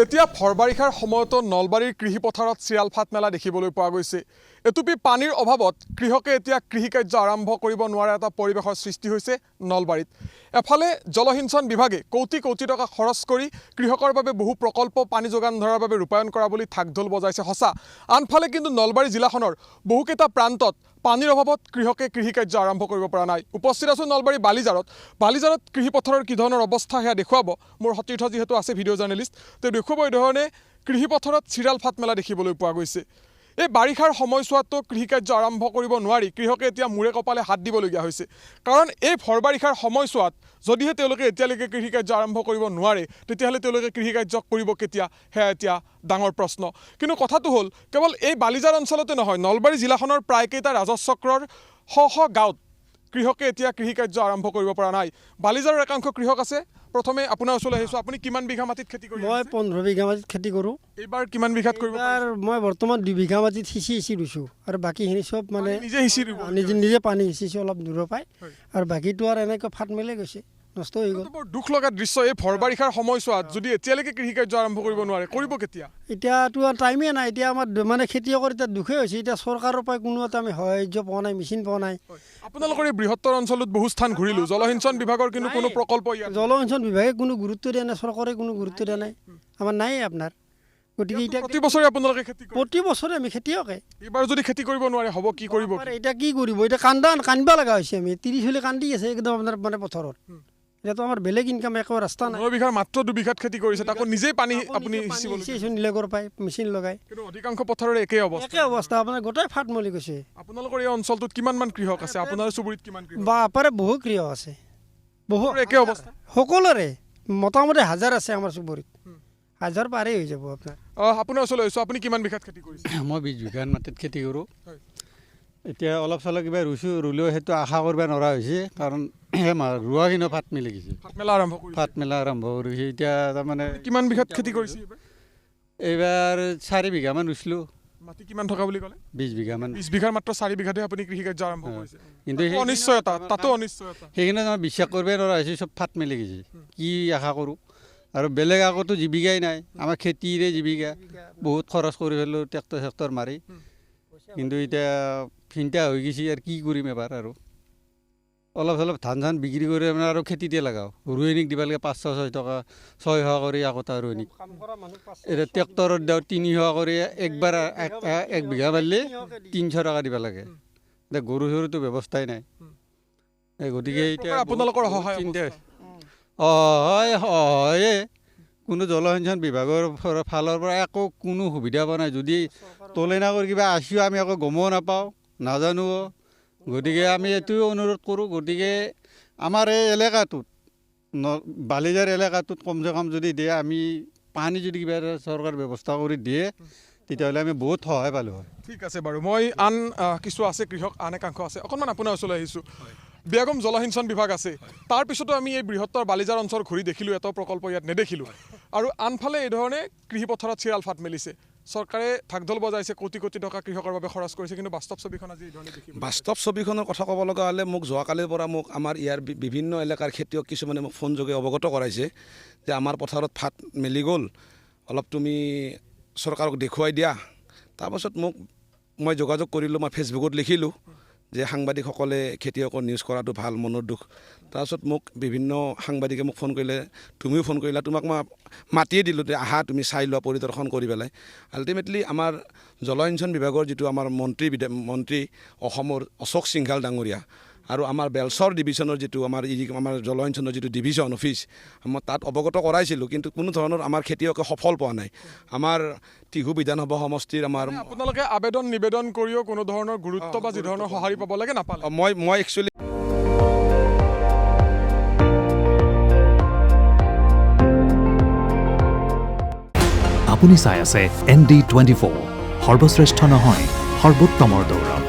এতিয়া ফৰবাৰিষাৰ সময়তো নলবাৰীৰ কৃষি পথাৰত চিৰাল ফাট মেলা দেখিবলৈ পোৱা গৈছে। এটুপি পানীৰ অভাৱত কৃষকে এতিয়া কৃষি কাৰ্য আৰম্ভ কৰিব নোৱাৰা এটা পৰিৱেশৰ সৃষ্টি হৈছে নলবাৰীত। এফালে জলসিঞ্চন বিভাগে কোটি কোটি টকা খৰচ কৰি কৃষকৰ বাবে বহু প্ৰকল্প পানী যোগান ধৰাৰ বাবে ৰূপায়ণ কৰা বুলি ঢাক ঢোল বজাইছে সঁচা। আনফালে কিন্তু নলবাৰী জিলাখনৰ বহুকেইটা প্ৰান্তত পানীৰ অভাৱত কৃষকে কৃষি কাৰ্য আৰম্ভ কৰিব পৰা নাই। উপস্থিত আছোঁ নলবাৰী বালিজাৰত কৃষি পথাৰৰ কি ধৰণৰ অৱস্থা সেয়া দেখুৱাব মোৰ সতীৰ্থ যিহেতু আছে ভিডিঅ' জাৰ্নেলিষ্ট, তেওঁ দেখুৱাব এই ধৰণে কৃষি পথাৰত চিৰাল ফাট মেলা দেখিবলৈ পোৱা গৈছে। এই বাৰিষাৰ সময়ছোৱাতো কৃষি কাৰ্য আৰম্ভ কৰিব নোৱাৰি কৃষকে এতিয়া মূৰে কপালে হাত দিবলগীয়া হৈছে। কাৰণ এই ভৰবাৰিষাৰ সময়ছোৱাত যদিহে তেওঁলোকে এতিয়ালৈকে কৃষি কাৰ্য আৰম্ভ কৰিব নোৱাৰে, তেতিয়াহ'লে তেওঁলোকে কৃষি কাৰ্য কৰিব কেতিয়া, সেয়া এতিয়া ডাঙৰ প্ৰশ্ন। কিন্তু কথাটো হ'ল কেৱল এই বালিজাৰ অঞ্চলতে নহয়, নলবাৰী জিলাখনৰ প্ৰায়কেইটা ৰাজহচক্ৰৰ শ গাঁৱত কৃষকে এতিয়া কৃষি কাৰ্য আৰম্ভ কৰিব পৰা নাই। বালিজাৰৰ একাংশ কৃষক আছে। প্ৰথমে আপোনাৰ ওচৰলৈ আহিছোঁ, আপুনি কিমান বিঘা মাটিত খেতি কৰি? মই 15 বিঘা মাটিত খেতি কৰোঁ। এইবাৰ কিমান বিঘাত কৰিব? মই বৰ্তমান 2 বিঘা মাটিত সিঁচি ৰুইছোঁ আৰু বাকীখিনি চব মানে নিজে সিঁচি নিজে পানী সিঁচিছোঁ অলপ দূৰৰ পাই, আৰু বাকীটো আৰু এনেকৈ ফাট মেলে গৈছে, নষ্ট হৈ গ'ল। বৰ দুখ লগা দৃশ্য। এই ভৰবাৰিষাৰ সময়ছোৱাত যদি এতিয়ালৈকে কৃষি কাৰ্য আৰম্ভ কৰিব নোৱাৰে, কৰিব কেতিয়া? এতিয়াতো আৰু টাইমেই নাই। এতিয়া আমাৰ মানে খেতিয়কৰ এতিয়া দুখেই হৈছে। এতিয়া চৰকাৰৰ পৰা কোনো এটা আমি সাহাৰ্য পোৱা নাই, মেচিন পোৱা নাই। আপোনালোকৰ এই বৃহত্তৰ অঞ্চলত বহু স্থান ঘূৰিলোঁ, জলসিঞ্চন বিভাগৰ কিন্তু কোনো প্ৰকল্প জলসিঞ্চন বিভাগে কোনো গুৰুত্ব দিয়া নাই, চৰকাৰে কোনো গুৰুত্ব দিয়া নাই, আমাৰ নাই আপোনাৰ। গতিকে এতিয়া প্ৰতি বছৰে আপোনালোকে খেতি কৰে? প্ৰতি বছৰে আমি খেতিয়কে। এইবাৰ যদি খেতি কৰিব নোৱাৰে হ'ব কি কৰিব? এতিয়া কি কৰিব? এতিয়া কান্দিব লগা হৈছে। আমি 30 চলি কান্দি আছে একদম আপোনাৰ মানে পথাৰত। এতিয়াতো আমাৰ বেলেগ ইনকাম একো ৰাস্তা নাই। 9 বিঘাৰ মাত্ৰ 2 বিঘাত খেতি কৰিছে, তাকো নিজেই পানী আপুনি নিলেগৰ পাই মেচিন লগাই। কিন্তু অধিকাংশ পথাৰৰ একেই অৱস্থা আপোনাৰ গোটেই ফাট মলি গৈছে। আপোনালোকৰ এই অঞ্চলটোত কিমানমান কৃষক আছে? আপোনাৰ চুবুৰীত কিমান কৃষক? বাপাৰে বহু কৃষক আছে, বহু একে অৱস্থা সকলোৰে। মোটামুটি 1000 আছে আমাৰ চুবুৰীত, 1000 পাৰেই হৈ যাব আপোনাৰ। আপোনাৰ ওচৰলৈ আহিছোঁ, আপুনি কিমান বিঘাত খেতি কৰিছে? মই 20 বিঘাৰ মাটিত খেতি কৰোঁ। এতিয়া অলপ চলপ কিবা ৰুলেও সেইটো আশা কৰিব নোৱাৰা হৈছে, কাৰণ ৰোৱাখিনিও ফাট মেলি গৈছে, ফাট মেলা আৰম্ভ কৰিছে। এতিয়া তাৰমানে কিমান বিঘাত খেতি কৰিছে এইবাৰ 4 বিঘামান ৰুইছিলোঁ। মাটি কিমান থকা বুলি ক'লে? 20 বিঘামান। 20 বিঘাৰ মাত্ৰ 4 বিঘাতে আপুনি কৃষি কাৰ্য আৰম্ভ কৰিছে, কিন্তু অনিশ্চয়তা, তাতো অনিশ্চয়তা। সেইখিনি আমাৰ বিশ্বাস কৰিব নোৱাৰা হৈছে, চব ফাট মেলি গৈছে। কি আশা কৰোঁ? আৰু বেলেগ আগতো জীৱিকাই নাই, আমাৰ খেতিৰে জীৱিকা। বহুত খৰচ কৰি পেলোঁ ট্ৰেক্টৰ চেক্টৰ মাৰি, কিন্তু এতিয়া চিন্তা হৈ গৈছে আৰু কি কৰিম এবাৰ। আৰু অলপ চলপ ধান চান বিক্ৰী কৰি মানে আৰু খেতিতে লগাওঁ। ৰোৱনীক দিব লাগে 500-6 টকা, 600 কৰি একোটা ৰোৱনীক। এতিয়া ট্ৰেক্টৰত দিওঁ 300 কৰি, একবাৰ 1 বিঘা মাৰিলে 300 টকা দিব লাগে। এতিয়া গৰু চৰুটো ব্যৱস্থাই নাই, গতিকে এতিয়া আপোনালোকৰ চিন্তা হয়। কোনো জলসিঞ্চন বিভাগৰ ফালৰ পৰা একো কোনো সুবিধা পোৱা নাই। যদি তলেনা কৰি কিবা আহিও আমি একো গমো নাপাওঁ, নাজানো। গতিকে আমি এইটোৱে অনুৰোধ কৰোঁ, গতিকে আমাৰ এই এলেকাটোত বালিজাৰ এলেকাটোত কমচে কম যদি দিয়ে, আমি পানী যদি কিবা এটা চৰকাৰ ব্যৱস্থা কৰি দিয়ে, তেতিয়াহ'লে আমি বহুত সহায় পালোঁ হয়। ঠিক আছে বাৰু, মই আন কিছু আছে কৃষক, আন একাংশ আছে, অকণমান আপোনাৰ ওচৰলৈ আহিছোঁ। বিয়াগম জলসিঞ্চন বিভাগ আছে, তাৰপিছতো আমি এই বৃহত্তৰ বালিজাৰ অঞ্চল ঘূৰি দেখিলোঁ, এটা প্ৰকল্প ইয়াত নেদেখিলোঁ। আৰু আনফালে এই ধৰণে কৃষি পথাৰত চিৰাল ফাট মেলিছে। চৰকাৰে ঢাক ঢোল বজাইছে, কোটি কোটি টকা কৃষকৰ বাবে খৰচ কৰিছে, কিন্তু বাস্তৱ ছবিখন আজি এই ধৰণে দেখিব। বাস্তৱ ছবিখনৰ কথা ক'ব লগা হ'লে মোক যোৱাকালিৰ পৰা আমাৰ ইয়াৰ বিভিন্ন এলেকাৰ খেতিয়ক কিছুমানে মোক ফোন যোগে অৱগত কৰাইছে যে আমাৰ পথাৰত ফাট মেলি গ'ল, অলপ তুমি চৰকাৰক দেখুৱাই দিয়া। তাৰপাছত মই যোগাযোগ কৰিলোঁ, মই ফেচবুকত লিখিলোঁ যে সাংবাদিকসকলে খেতিয়কৰ নিউজ কৰাটো ভাল, মনৰ দুখ। তাৰপিছত মোক বিভিন্ন সাংবাদিকে মোক ফোন কৰিলে, তুমিও ফোন কৰিলা, তোমাক মই মাতিয়ে দিলোঁ যে আহা তুমি চাই লোৱা, পৰিদৰ্শন কৰি পেলাই। আল্টিমেটলি আমাৰ জলসিঞ্চন বিভাগৰ যিটো আমাৰ মন্ত্ৰী অসমৰ অশোক সিংঘাল ডাঙৰীয়া, আৰু আমাৰ বেলচৰ ডিভিশ্যনৰ যিটো আমাৰ জলসিঞ্চনৰ যিটো ডিভিশ্যন অফিচ, মই তাত অৱগত কৰাইছিলোঁ, কিন্তু কোনো ধৰণৰ আমাৰ খেতিয়কে সফল পোৱা নাই। আমাৰ টিহু বিধানসভা সমষ্টিৰ আপোনালোকে আবেদন নিবেদন কৰিও কোনো ধৰণৰ গুৰুত্ব বা যি ধৰণৰ সঁহাৰি পাব লাগে নাপালে? মই একচুৱেলি আপুনি চাই আছে ND24, সৰ্বশ্ৰেষ্ঠ নহয়, সৰ্বোত্তমৰ দৌৰ।